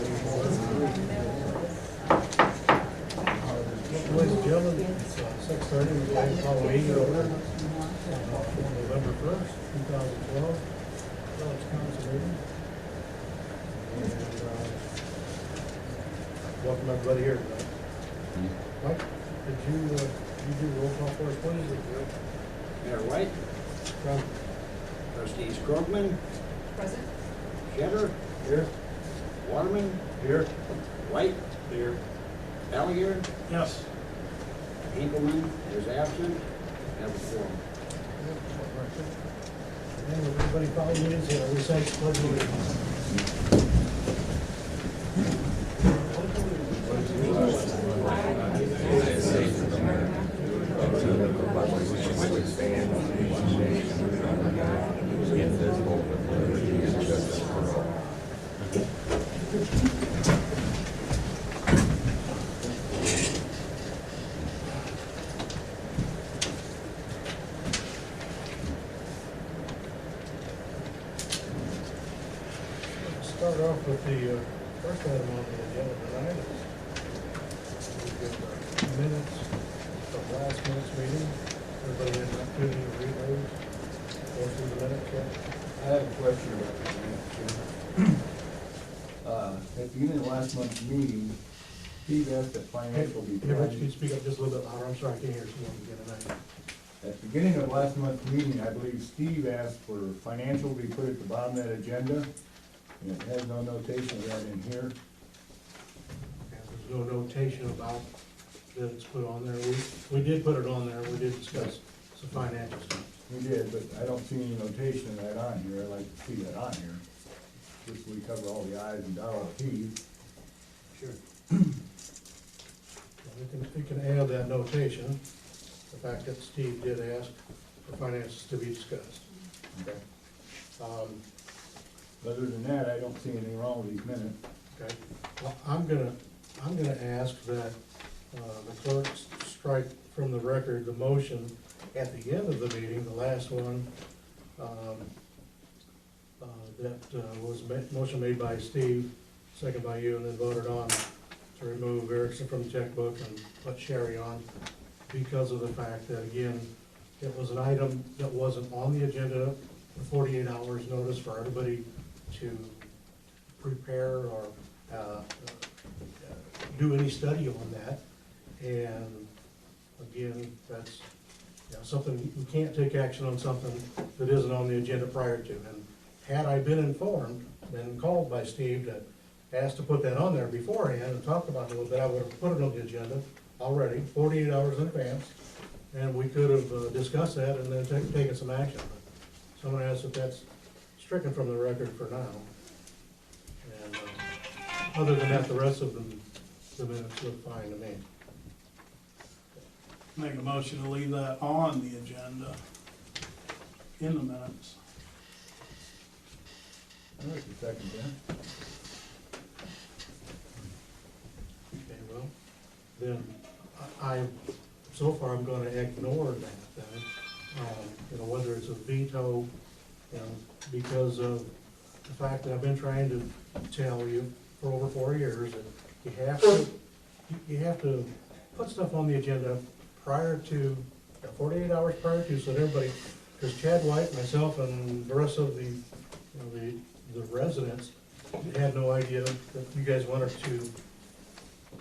Ladies and gentlemen, it's 6:30, we'd like to call a meeting over on November 1st, 2012, village council meeting. And welcome everybody here tonight. Mike, did you do roll call for us, please? Mayor White, From Trustees Krogman, Present. Shetter, here? Waterman, Here. White, Here. Gallagher, Yes. Hinkleman is absent, have a quorum. And with everybody following these, we say pledge of allegiance. Start off with the first item on the agenda tonight. We've got minutes from last month's meeting. Everybody had an opportunity to read those. Go through the minutes, yeah. I have a question about this minutes, Jim. At the beginning of last month's meeting, Steve asked that finance will be. Hey, Rich, can you speak up just a little bit louder? I'm sorry, I can't hear someone again tonight. At the beginning of last month's meeting, I believe Steve asked for financial to be put at the bottom of that agenda. And it has no notation of that in here. And there's no notation about that it's put on there. We did put it on there. We did discuss some financial stuff. We did, but I don't see any notation of that on here. I'd like to see that on here. Just so we cover all the i's and dot all the t's. Sure. We can add that notation, the fact that Steve did ask for finances to be discussed. Okay. Um, Other than that, I don't see anything wrong with these minutes. Okay, well, I'm gonna ask that the clerk strike from the record the motion at the end of the meeting, the last one, that was motion made by Steve, second by you, and then voted on to remove Erickson from the checkbook and put Sherry on, because of the fact that, again, it was an item that wasn't on the agenda for 48 hours notice for everybody to prepare or do any study on that. And again, that's, you know, something, you can't take action on something that isn't on the agenda prior to. And had I been informed, been called by Steve to ask to put that on there beforehand and talk about it a little bit, I would have put it on the agenda already, 48 hours in advance, and we could have discussed that and then taken some action. But someone asked if that's stricken from the record for now. And other than that, the rest of the minutes look fine to me. Make a motion to leave that on the agenda in the minutes. I'd like to second that. Okay, well, then so far I'm gonna ignore that then. You know, whether it's a veto, you know, because of the fact that I've been trying to tell you for over 4 years that you have to put stuff on the agenda prior to, 48 hours prior to, so that everybody, because Chad White, myself, and the rest of the, you know, the residents had no idea that you guys wanted to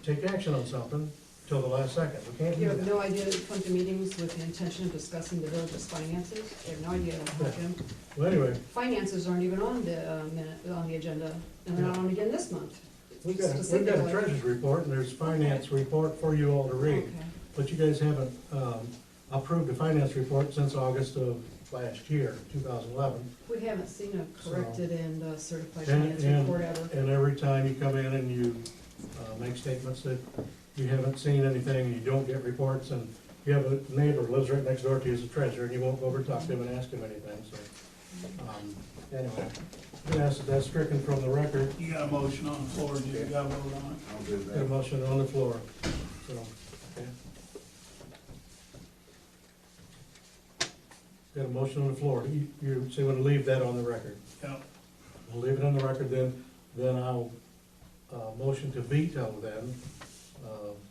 take action on something till the last second. We can't do You that. have no idea that you come to meetings with the intention of discussing the village's finances? You have no idea how Jim? Well, anyway, Finances aren't even on the on the agenda, and they're not on again this month. we've got a Specifically. treasurer's report, and there's finance report for you all to read. Okay. But you guys haven't approved a finance report since August of last year, 2011. We haven't seen a corrected and certified And, finance and, report ever. and every time you come in and you make statements that you haven't seen anything, you don't get reports, and you have a neighbor who lives right next door to you as a treasurer, and you won't go over and talk to him and ask him anything, so. Anyway, that's stricken from the record. You got a motion on the floor, you gotta vote on it. I'll do Got a that. motion on the floor, so, okay. Got a motion on the floor. So you want to leave that on the record? Yep. We'll leave it on the record, then I'll motion to veto then,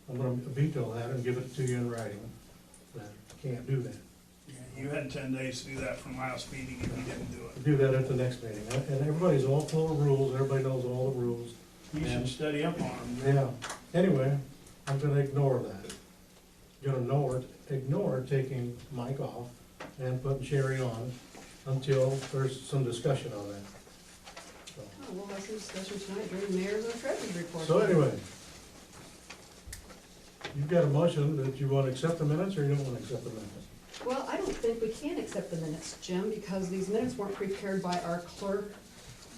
I'm gonna veto that and give it to you in writing, that you can't do that. Yeah, you had 10 days to do that from last meeting and you didn't do it. Do that at the next meeting, and everybody's all full of rules, everybody knows all the rules. You should study up on them. Yeah, anyway, I'm gonna ignore that. Gonna ignore taking Mike off and putting Sherry on until there's some discussion on that. So- Oh, we'll have some discussion tonight during the mayor's and treasurer's report. So anyway, you've got a motion that you wanna accept the minutes or you don't wanna accept the minutes? Well, I don't think we can accept the minutes, Jim, because these minutes weren't prepared by our clerk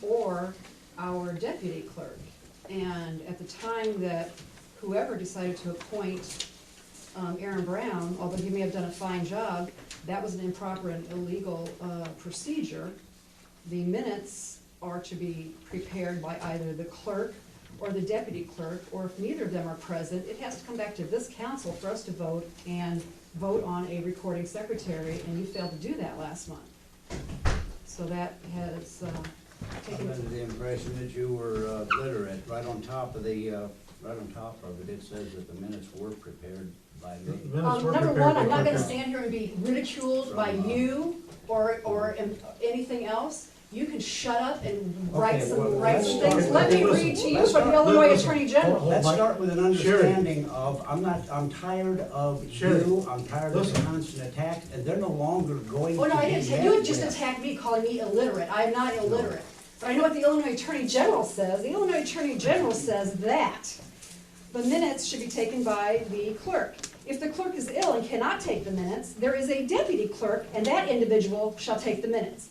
or our deputy clerk. And at the time that whoever decided to appoint Aaron Brown, although he may have done a fine job, that was an improper and illegal procedure. The minutes are to be prepared by either the clerk or the deputy clerk, or if neither of them are present, it has to come back to this council for us to vote and vote on a recording secretary, and you failed to do that last month. So that has I'm taken. under the impression that you were literate. Right on top of it, it says that the minutes were prepared by The me. minutes were Number prepared one, by I'm not gonna clerk. stand here and be ridiculed by you or anything else. You can shut up and write Okay, some well, things. let's- Let me listen, read to you let's from the start- Illinois listen. Attorney General. Hold Let's Mike. start with an Sherry. understanding of, I'm tired of Sherry. you, I'm tired of the Listen. constant attacks, and they're no longer going to Oh, be no, I didn't say, you had just met with. attacked me calling me illiterate. I am not illiterate. But I know what the Illinois Attorney General says. The Illinois Attorney General says that the minutes should be taken by the clerk. If the clerk is ill and cannot take the minutes, there is a deputy clerk, and that individual shall take the minutes.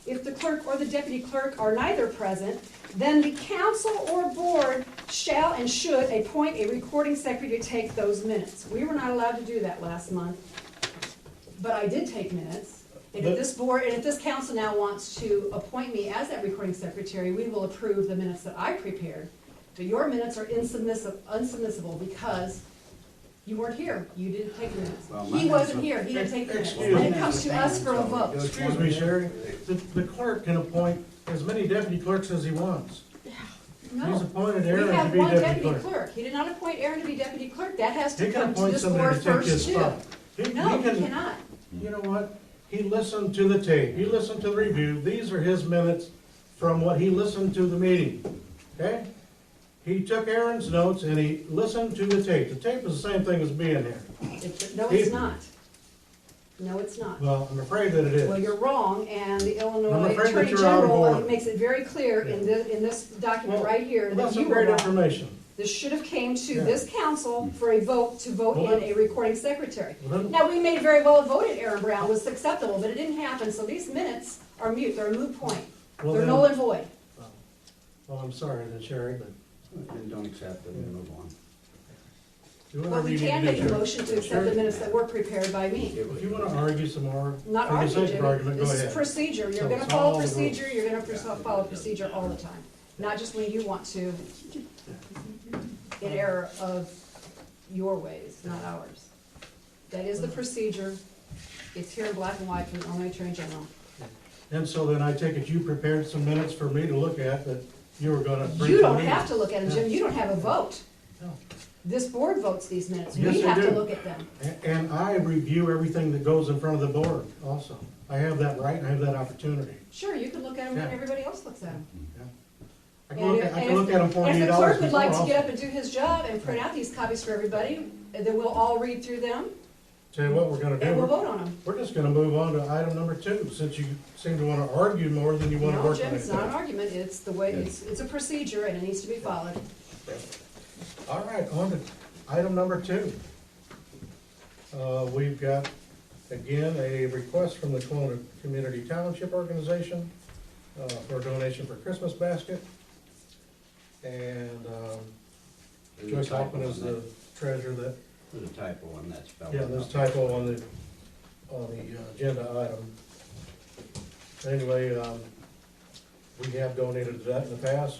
If the clerk or the deputy clerk are neither present, then the council or board shall and should appoint a recording secretary to take those minutes. We were not allowed to do that last month, but I did take minutes. And if this board, and if this council now wants to appoint me as that recording secretary, we will approve the minutes that I prepared. But your minutes are unsubmissible because you weren't here. You didn't take the minutes. Well, my He wasn't minutes here. He didn't take the minutes. Excuse And me. it comes to us for a vote. Excuse me, Sherry, the clerk can appoint as many deputy clerks as he wants. He's No. appointed We Aaron to have be one deputy deputy clerk. clerk. He did not appoint Aaron to be deputy clerk. That has He to can come to appoint this somebody board to take first his too. spot. He No, he can- cannot. You know what? He listened to the tape, he listened to the review, these are his minutes from what he listened to the meeting, okay? He took Aaron's notes and he listened to the tape. The tape is the same thing as being here. No, it's not. No, it's not. Well, I'm afraid that it is. Well, you're wrong, and the I'm Illinois afraid that Attorney you're out of General order. makes it very clear in this document Well, right here that That's you some were great wrong. information. This should have came to Yeah. this council for a vote to vote Well, in a recording secretary. Well, then- Now, we may very well have voted Aaron Brown was acceptable, but it didn't happen, so these minutes are mute, they're a moot point. well, They're then- null and void. Well, I'm sorry then, Sherry, but Then don't accept it and move on. do But whatever we you need can to do, make a Sherry. motion to accept the minutes that were prepared by me. If you wanna argue some more, Not for the arguing, sake of Jimmy. argument, go This is ahead. procedure. So You're gonna it's follow all the procedure, rules. you're gonna follow procedure all the time. Not just when you want to, in error of your ways, not ours. That is the procedure. It's here in black and white from the Illinois Attorney General. And so then I take it you prepared some minutes for me to look at that you were gonna bring to You the don't meeting. have to look at them, Jim. You don't have a vote. No. This board votes these minutes. Yes, We they have to do. look at them. And I review everything that goes in front of the board also. I have that right, and I have that opportunity. Sure, you can look at them when Yeah. everybody else looks at them. I can look at them And 48 if the hours clerk would before like to also. get up and do his job and print out these copies for everybody, then we'll all read through them Tell you what we're gonna and we'll do. vote on them. We're just gonna move on to item number 2, since you seem to wanna argue more than you wanna No, work on Jim, it's not an anything. argument, it's the way, it's a procedure and it needs to be followed. All right, on to item number 2. We've got, again, a request from the Kelowna Community Township Organization for a donation for Christmas basket. And There's a Joyce typo Hoffman is on the that. treasurer that, There's a typo on that spelling. yeah, there's a typo on the agenda item. Anyway, we have donated to that in the past.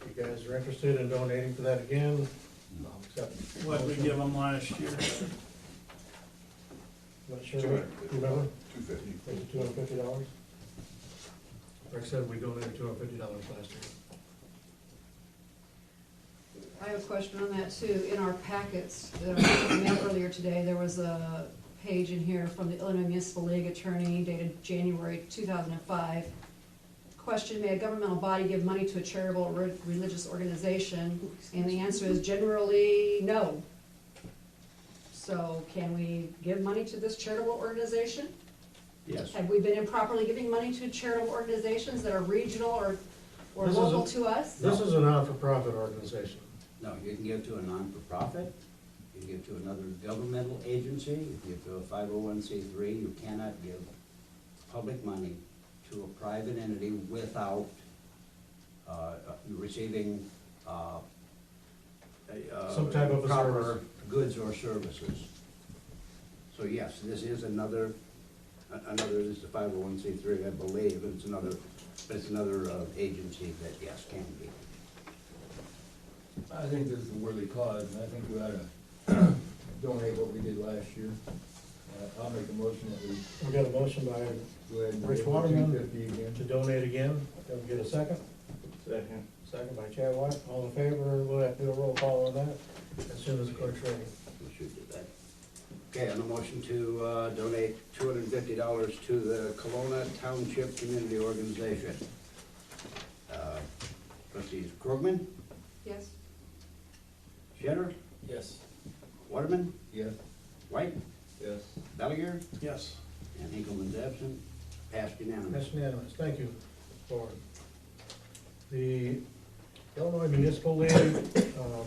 If you guys are interested in donating to that again, I'll accept. What we give them last year. Not sure, remember? $250. Was it $250? Like I said, we donated $250 last year. I have a question on that too. In our packets that I mailed earlier today, there was a page in here from the Illinois Municipal League Attorney dated January 2005. Question, may a governmental body give money to a charitable or religious organization? And the answer is generally no. So can we give money to this charitable organization? Yes. Have we been improperly giving money to charitable organizations that are regional or This is a- local to us? This is a not-for-profit organization. No, you can give to a non-for-profit, you can give to another governmental agency, you can give to a 501c3, you cannot give public money to a private entity without receiving Some type of a proper service. goods or services. So yes, this is another, this is a 501c3, I believe, but it's another agency that, yes, can be. I think this is a worthy cause, and I think we ought to donate what we did last year. I'll make a motion that we We got a motion by go ahead and. Rich give the Waterman $250 again. to donate again. Can we get a second? Second. Second by Chad White. All in favor, we'll have to do a roll call on that as soon as the clerk's ready. We should do that. Okay, on a motion to donate $250 to the Kelowna Township Community Organization. Trustees Krogman, Yes? Shetter, Yes. Waterman, Yes. White, Yes. Bellinger, Yes. and Hinkleman's absent. Passed unanimously. That's unanimous. Thank you, Lauren. The Illinois Municipal League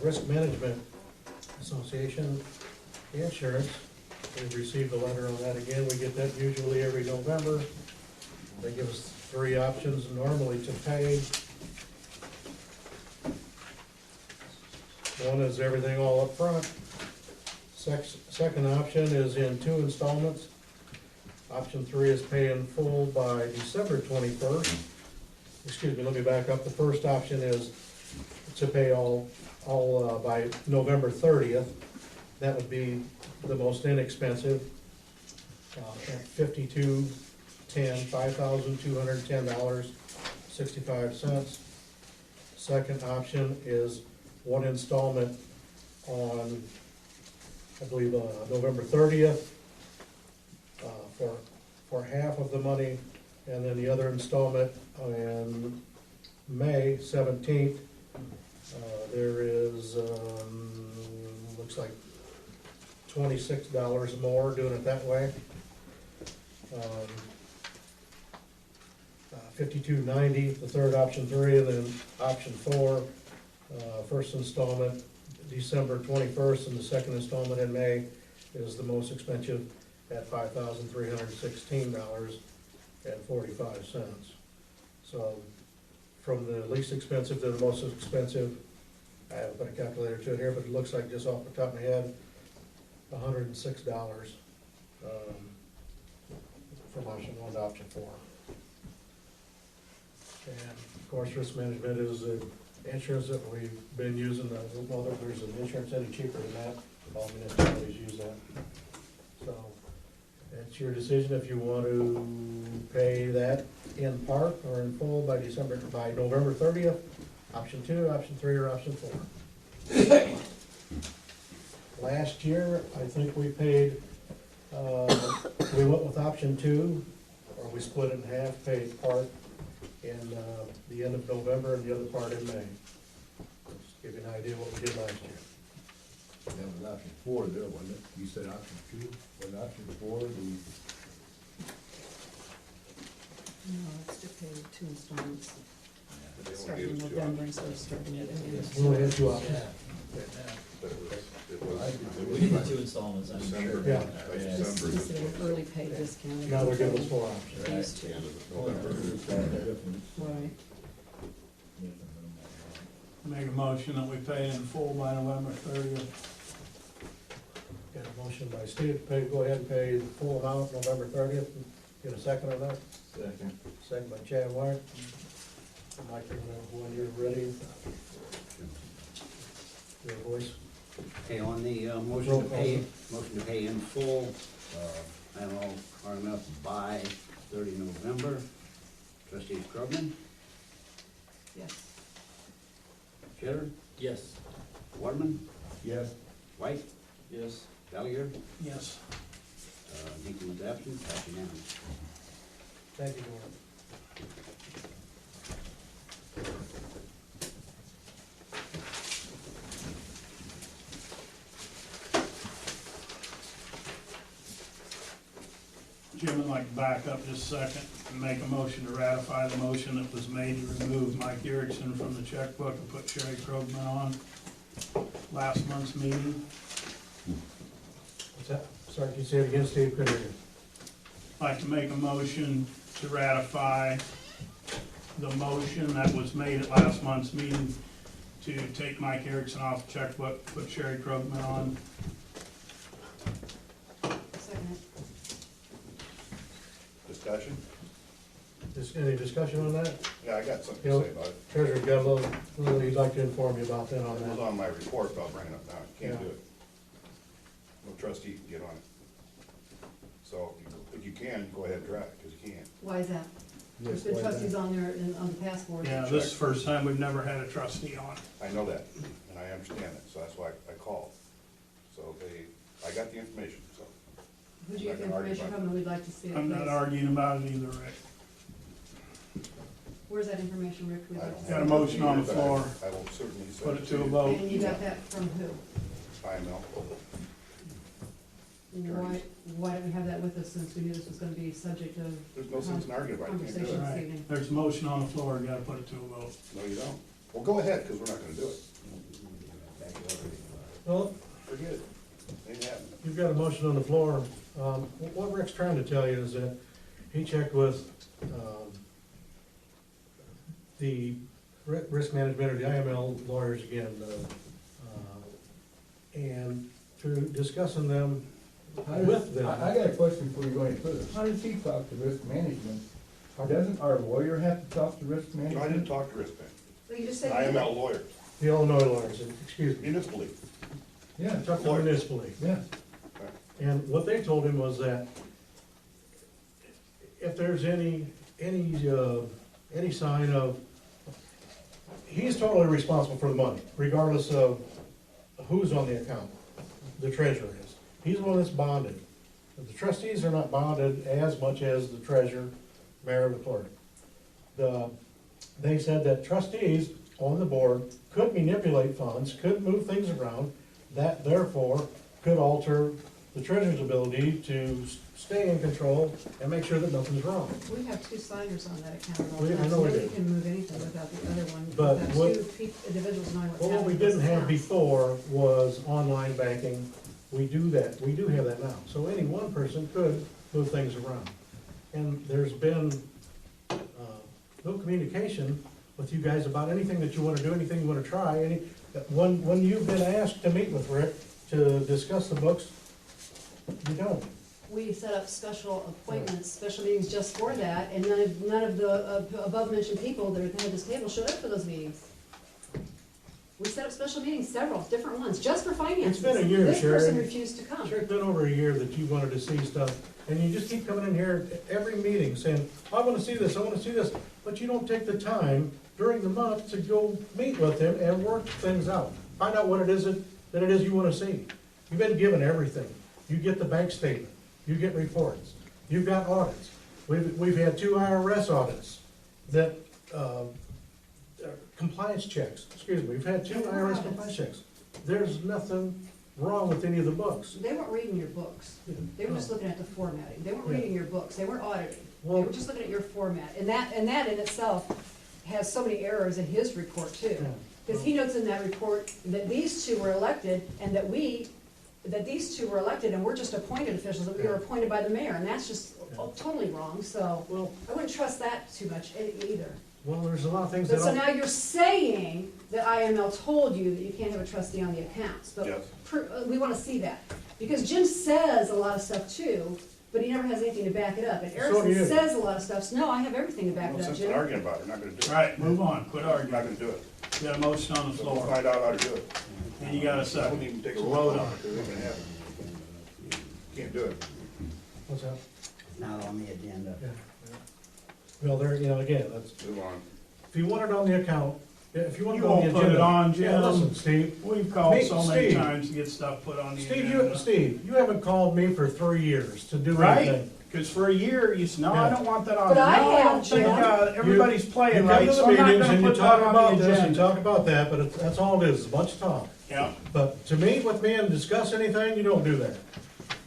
Risk Management Association insurance, we've received a letter on that again. We get that usually every November. They give us 3 options normally to pay. One is everything all up front. Second option is in 2 installments. Option 3 is pay in full by December 21st. Excuse me, let me back up. The first option is to pay all by November 30th. That would be the most inexpensive, at $5,210.65. Second option is 1 installment on, I believe, November 30th, for half of the money, and then the other installment on May 17th. There is, looks like $26 more doing it that way. $52.90, the third option 3, and then option 4, first installment December 21st, and the second installment in May is the most expensive at $5,316.45. So from the least expensive to the most expensive, I haven't put a calculator to it here, but it looks like just off the top of my head, $106 from option 1 to option 4. And of course, risk management is the insurance that we've been using. Well, if there's an insurance any cheaper than that, all municipalities use that. So it's your decision if you want to pay that in part or in full by November 30th, option 2, option 3, or option 4. Last year, I think we paid, we went with option 2, or we split it in half, paid part in the end of November and the other part in May. Just give you an idea what we did last year. That was option 4 there, wasn't it? You said option 2, was option 4, No, it's to pay 2 installments, starting in November instead of starting at the end. We only had 2 options. We did the 2 installments, I'm sure. Yeah. This is an early pay discount. Now they're giving us 4 options. These 2. Right. Make a motion that we pay in full by November 30th. Got a motion by Steve, go ahead and pay the full amount November 30th. Get a second on that? Second. Second by Chad White. Mike, when you're ready. Your voice. Okay, on the Roll motion call. to pay in full, I don't know, far enough by 30 November. Trustees Krogman, Yes. Shetter, Yes. Waterman, Yes. White, Yes. Valier, Yes. Hinkle is absent, pass unanimous. Thank you, Norm. Jim, I'd like to back up just a second and make a motion to ratify the motion that was made to remove Mike Erickson from the checkbook and put Sherry Krogman on last month's meeting. What's that? Sorry, can you say it again, Steve? Couldn't hear you. I'd like to make a motion to ratify the motion that was made at last month's meeting to take Mike Erickson off the checkbook, put Sherry Krogman on. Second. Discussion? Any discussion on that? Yeah, I got something You know, to say about it. Treasurer's got a little he'd like to inform you about that on It was that. on my report, but I'll bring it up now. You can't Yeah. do it. No trustee can get on it. So if you can, go ahead and try it, because you can't. Why is that? There's Yes, been why trustees not? on there on the past board. Yeah, this is the first time we've never had a trustee on. I know that, and I understand that, so that's why I called. So I got the information, so. Who'd you get the I'm not gonna argue information about from, and we'd like to see it, I'm not please? arguing about it either, Rick. Where's that information, Rick? We'd I like don't to Got a have see it. it motion on the here, but floor. I will certainly Put send it it to a to you. vote. And you got that from who? IML. Why don't we have that with us, since we knew this was gonna be subject of There's no sense in arguing about it, you can't do conversation it. this Right. evening? There's a motion on the floor, you gotta put it to a vote. No, you don't. Well, go ahead, because we're not gonna do it. Well, Forget it. Ain't happening. you've got a motion on the floor. What Rick's trying to tell you is that he checked with, the risk management or the IML lawyers again, and through discussing them How does- with them. I got a question before you go any further. How does he talk to risk management? Doesn't our lawyer have to talk to risk No, I didn't management? talk to risk bank. Well, you just said. IML lawyers, The Illinois lawyers, excuse me, municipally. Yeah, talked to municipally. yeah. And what they told him was that if there's any sign of, he's totally responsible for the money, regardless of who's on the account. The treasurer is. He's the one that's bonded. But the trustees are not bonded as much as the treasurer, mayor, and the clerk. They said that trustees on the board could manipulate funds, could move things around, that therefore could alter the treasurer's ability to stay in control and make sure that nothing's wrong. We have two signers on that account at all I times. know we Nobody do. can move anything without the other one. But We've got what- two individuals knowing what's Well, what happening. we with didn't this have house. before was online banking. We do that, we do have that now. So any one person could move things around. And there's been, no communication with you guys about anything that you wanna do, anything you wanna try, when you've been asked to meet with Rick to discuss the books, you don't. We set up special appointments, special meetings just for that, and none of the above-mentioned people that are at this table showed up for those meetings. We set up special meetings, several, different ones, just for finances. It's been a year, This person Sherry. refused to come. Sure, it's been over a year that you wanted to see stuff, and you just keep coming in here at every meeting saying, I wanna see this, I wanna see this, but you don't take the time during the month to go meet with them and work things out. Find out what it is that it is you wanna see. You've been given everything. You get the bank statement, you get reports, you've got audits. We've had 2 IRS audits that, compliance checks, excuse me, we've had 2 IRS compliance checks. There's nothing wrong with any of the books. They weren't reading your books. They were just looking at the formatting. They weren't Yeah. reading your books. They weren't auditing. They Well- were just looking at your format. And that in itself has so many errors in his report too. Yeah. Because he notes in that report that these two were elected and that these two were elected and we're just appointed officials, that we were appointed by the mayor, and that's just totally wrong, so Well, I wouldn't trust that too much either. well, there's a lot of things that But so don't. now you're saying that IML told you that you can't have a trustee on the accounts, but Yes. we wanna see that. Because Jim says a lot of stuff too, but he never has anything to back it up. And So do Erickson you. says a lot of stuff, so no, I have everything to back No it up, sense in Jim. arguing about it, we're not gonna do it. All right, move on, quit We're not arguing. gonna do it. You got a motion on the So we'll floor, find out how to do it. and you got a I wouldn't second. even take a So roll vote on on it, because it ain't gonna happen. Can't do it. What's that? Not on the agenda. Yeah. Well, there, again, that's, Move on. if you want it on the account, Yeah, if you want You to go on the won't put agenda. it on, Yeah, Jim. listen, Steve. We've called Me- so many Steve. times to get stuff put on the Steve, agenda. Steve, you haven't called me for 3 years to do Right? anything. Because for a year, you said, no, I Yeah. don't want that on. But I No, have, don't think, Jim. everybody's You playing come right, to so the I'm not meetings gonna and you put talk that on about the this and agenda. talk about that, but that's all it is, a bunch of talk. Yeah, But to meet with me and discuss anything, you don't do that.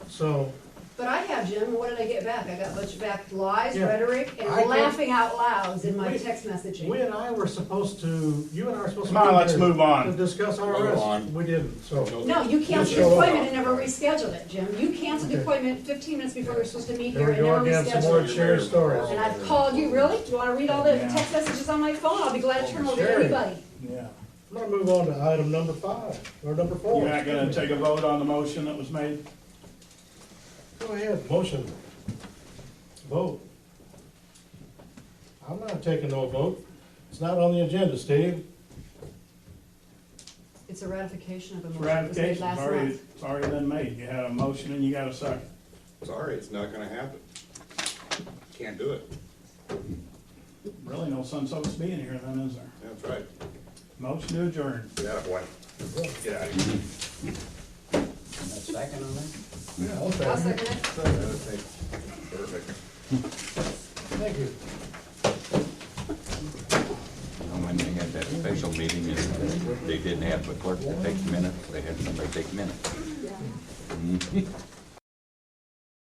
So, But I have, Jim, and what did I get back? I got a bunch of back lies, Yeah. rhetoric, and I can't- laughing out louds in my We- text messaging. we and I were supposed to, you and I were supposed to. Come on, be let's there move on. To discuss Move IRS. on. We didn't, so. No, you canceled Just the show up. appointment and never rescheduled it, Jim. You canceled the Okay. appointment 15 minutes before we were supposed to meet There here we and go never again, some more rescheduled it. shared stories. And I've called you, really? Do you wanna read all the Yeah. text messages on my phone? I'll be glad to turn over to Sure. anybody. yeah. I'm gonna move on to item number 5, or number 4. You're not gonna take a vote on the motion that was made? Go ahead, motion. Vote. I'm not taking no vote. It's not on the agenda, Steve. It's a ratification of a It's motion that was made ratification, last already, month. it's already been made. You had a motion and you got a second. Sorry, it's not gonna happen. Can't do it. Really no sense of us being here then, is there? That's right. Motion to adjourn. Get out of way. Get out of here. A second on that? Yeah, I'll I'll second it. second it. Perfect. Thank you. When they had that special meeting, and they didn't have the clerk to take minutes, they had somebody take minutes.